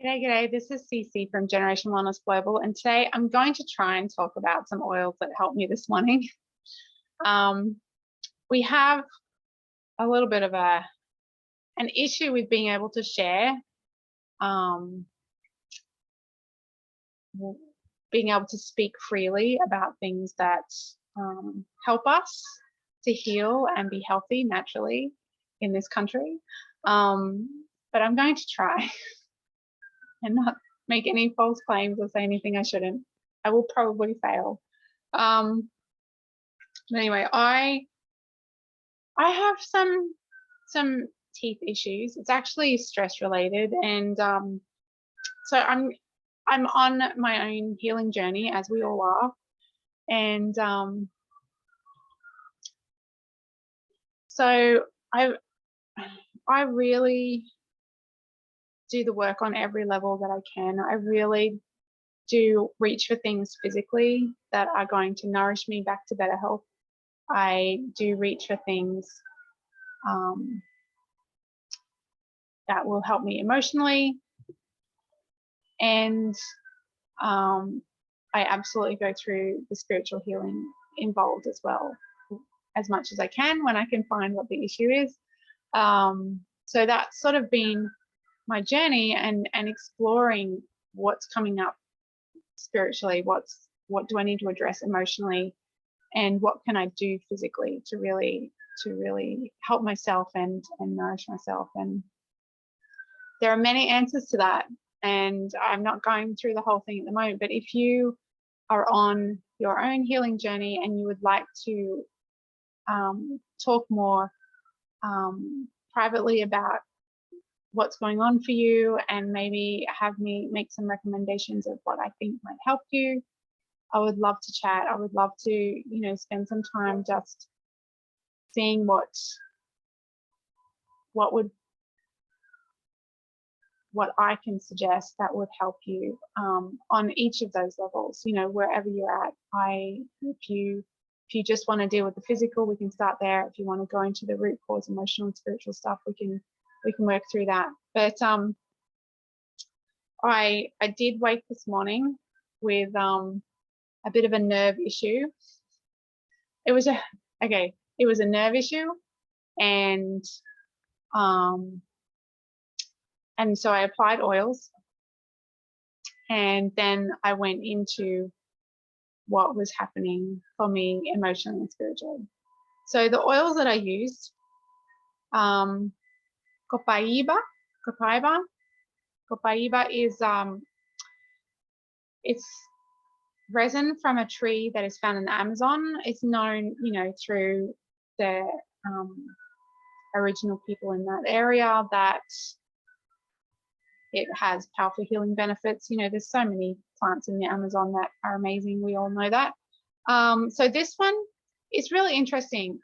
G'day, g'day. This is Cece from Generation Wellness Global, and today I'm going to try and talk about some oils that helped me this morning. We have a little bit of an issue with being able to share, being able to speak freely about things that help us to heal and be healthy naturally in this country. But I'm going to try and not make any false claims or say anything I shouldn't. I will probably fail. But anyway, I have some teeth issues. It's actually stress related, and so I'm on my own healing journey, as we all are, and so I really do the work on every level that I can. I really do reach for things physically that are going to nourish me back to better health. I do reach for things that will help me emotionally, and I absolutely go through the spiritual healing involved as well, as much as I can when I can find what the issue is. So that's sort of been my journey, and exploring what's coming up spiritually, what do I need to address emotionally, and what can I do physically to really help myself and nourish myself. And there are many answers to that, and I'm not going through the whole thing at the moment, but if you are on your own healing journey and you would like to talk more privately about what's going on for you, and maybe have me make some recommendations of what I think might help you, I would love to chat. I would love to, spend some time just seeing what I can suggest that would help you on each of those levels, wherever you're at. If you just want to deal with the physical, we can start there. If you want to go into the root cause, emotional and spiritual stuff, we can work through that. But I did wake this morning with a bit of a nerve issue. It was a nerve issue, and so I applied oils, and then I went into what was happening for me emotionally and spiritually. So the oils that I used, copaiba is it's resin from a tree that is found in the Amazon. It's known, through the original people in that area, that it has powerful healing benefits. There's so many plants in the Amazon that are amazing. We all know that. So this one is really interesting.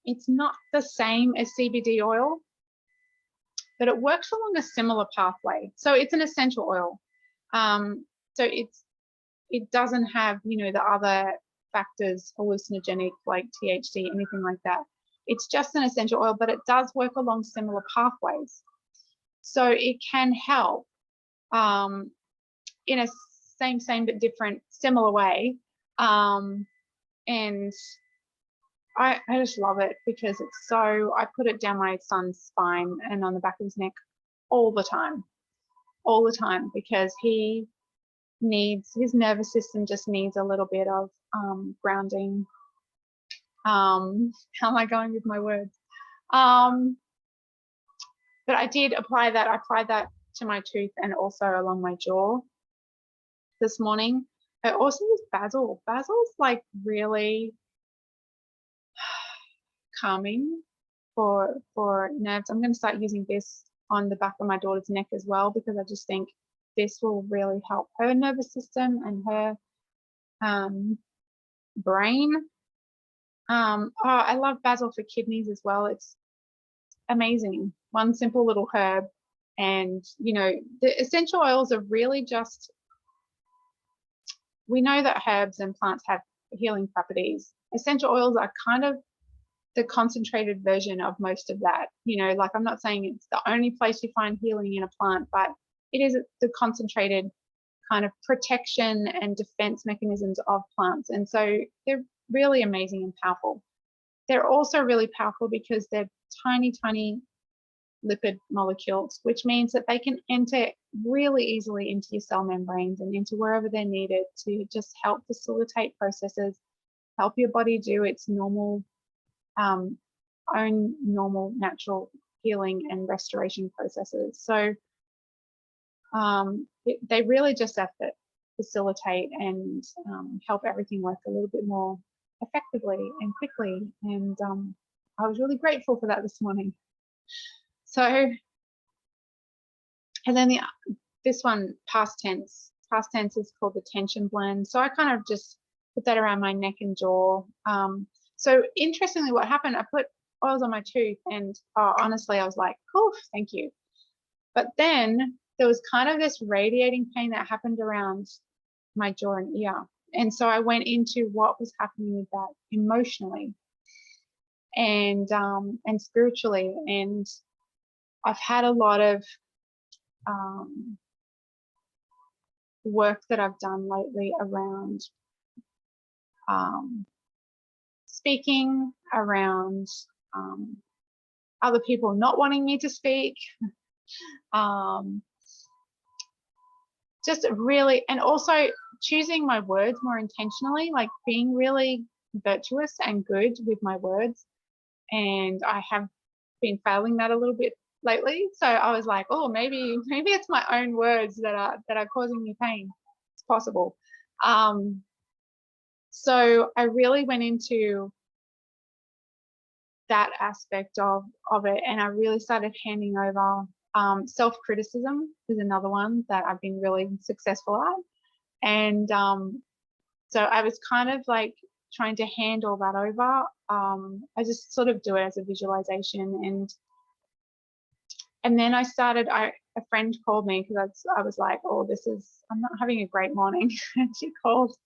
It's not the same as CBD oil, but it works along a similar pathway. So it's an essential oil. So it doesn't have, the other factors, hallucinogenic like THC, anything like that. It's just an essential oil, but it does work along similar pathways. So it can help in a same but different, similar way. And I just love it, because it's so, I put it down my son's spine and on the back of his neck all the time, because his nervous system just needs a little bit of grounding. How am I going with my words? But I did apply that. I applied that to my tooth and also along my jaw this morning. I also use basil. Basil's like really calming for nerves. I'm going to start using this on the back of my daughter's neck as well, because I just think this will really help her nervous system and her brain. I love basil for kidneys as well. It's amazing. One simple little herb. And the essential oils are really just, we know that herbs and plants have healing properties. Essential oils are kind of the concentrated version of most of that. Like, I'm not saying it's the only place you find healing in a plant, but it is the concentrated kind of protection and defense mechanisms of plants. And so they're really amazing and powerful. They're also really powerful because they're tiny, tiny lipid molecules, which means that they can enter really easily into your cell membranes and into wherever they're needed to just help facilitate processes, help your body do its normal, own normal natural healing and restoration processes. So they really just have to facilitate and help everything work a little bit more effectively and quickly. And I was really grateful for that this morning. So, and then this one, past tense is called the tension blend. So I kind of just put that around my neck and jaw. So interestingly, what happened, I put oils on my tooth, and honestly, I was like, "Oof, thank you." But then there was kind of this radiating pain that happened around my jaw and ear. And so I went into what was happening with that emotionally and spiritually. And I've had a lot of work that I've done lately around speaking, around other people not wanting me to speak, just really, and also choosing my words more intentionally, like being really virtuous and good with my words. And I have been failing that a little bit lately. So I was like, oh, maybe it's my own words that are causing me pain. It's possible. So I really went into that aspect of it, and I really started handing over. Self-criticism is another one that I've been really successful at. And so I was kind of like trying to hand all that over. I just sort of do it as a visualization. And then I started, a friend called me because I was like, oh, I'm not having a great morning. And she called.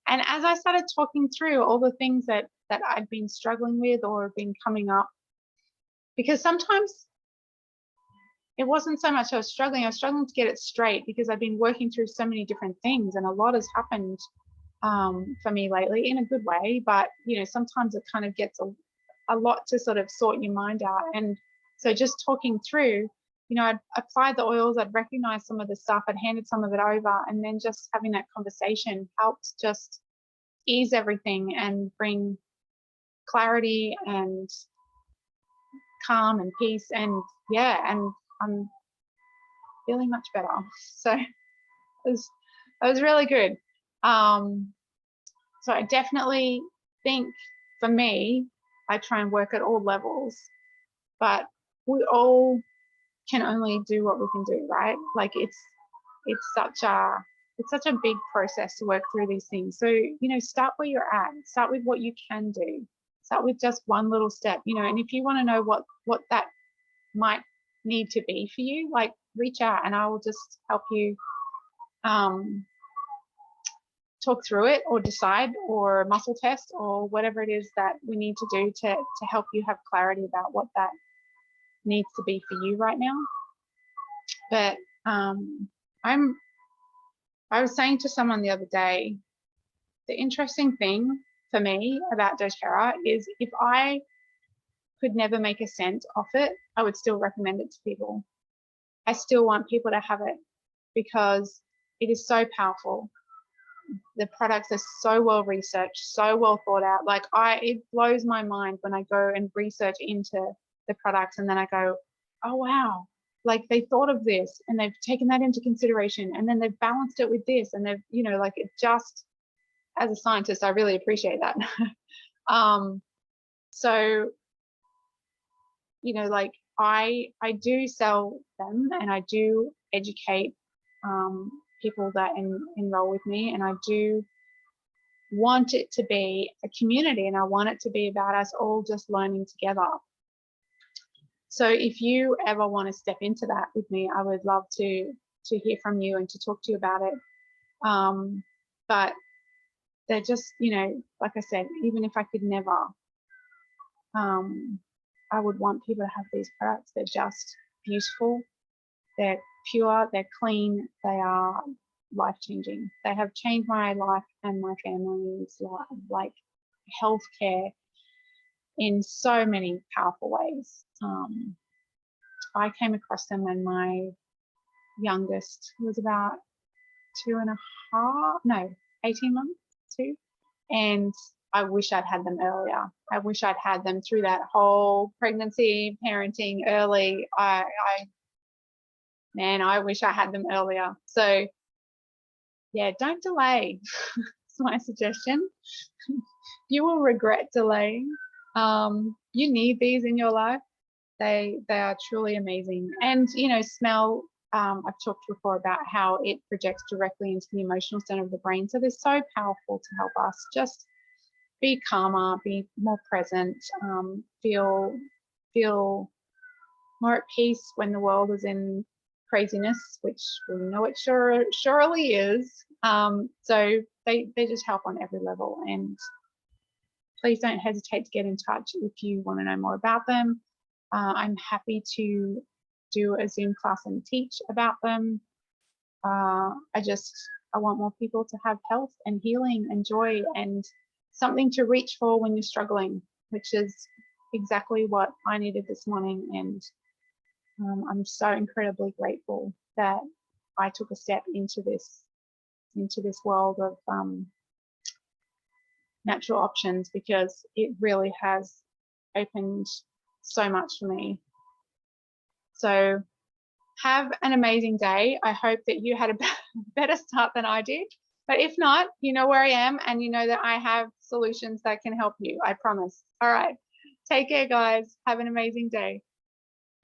And as I started talking through all the things that I'd been struggling with or been coming up, because sometimes it wasn't so much I was struggling to get it straight because I've been working through so many different things, and a lot has happened for me lately in a good way. But, sometimes it kind of gets a lot to sort of sort your mind out. And so just talking through, I'd applied the oils, I'd recognized some of the stuff, I'd handed some of it over, and then just having that conversation helped just ease everything and bring clarity and calm and peace. And and I'm feeling much better. So it was really good. So I definitely think, for me, I try and work at all levels, but we all can only do what we can do, right? Like it's such a big process to work through these things. So, start where you're at, start with what you can do, start with just one little step, and if you want to know what that might need to be for you, like, reach out and I will just help you talk through it, or decide, or muscle test, or whatever it is that we need to do to help you have clarity about what that needs to be for you right now. But I was saying to someone the other day, the interesting thing for me about doTERRA is if I could never make a cent off it, I would still recommend it to people. I still want people to have it because it is so powerful. The products are so well researched, so well thought out. Like, it blows my mind when I go and research into the products, and then I go, oh wow, like they thought of this and they've taken that into consideration, and then they've balanced it with this, and they've, like, it just, as a scientist, I really appreciate that. So, like, I do sell them, and I do educate people that enroll with me, and I do want it to be a community, and I want it to be about us all just learning together. So if you ever want to step into that with me, I would love to hear from you and to talk to you about it. But they're just, like I said, even if I could never I would want people to have these products. They're just beautiful. They're pure. They're clean. They are life-changing. They have changed my life and my family's life, like healthcare, in so many powerful ways. I came across them when my youngest was about 18 months, and I wish I'd had them earlier. I wish I'd had them through that whole pregnancy, parenting early. Man, I wish I had them earlier. So yeah, don't delay. That's my suggestion. You will regret delaying. You need these in your life. They are truly amazing. And, you know, smell, I've talked before about how it projects directly into the emotional center of the brain. So they're so powerful to help us just be calmer, be more present, feel more at peace when the world is in craziness, which we know it surely is. So they just help on every level. And please don't hesitate to get in touch if you want to know more about them. I'm happy to do a Zoom class and teach about them. I want more people to have health and healing and joy and something to reach for when you're struggling, which is exactly what I needed this morning. And I'm so incredibly grateful that I took a step into this world of natural options, because it really has opened so much for me. So have an amazing day. I hope that you had a better start than I did. But if not, you know where I am, and you know that I have solutions that can help you. I promise. All right. Take care, guys. Have an amazing day.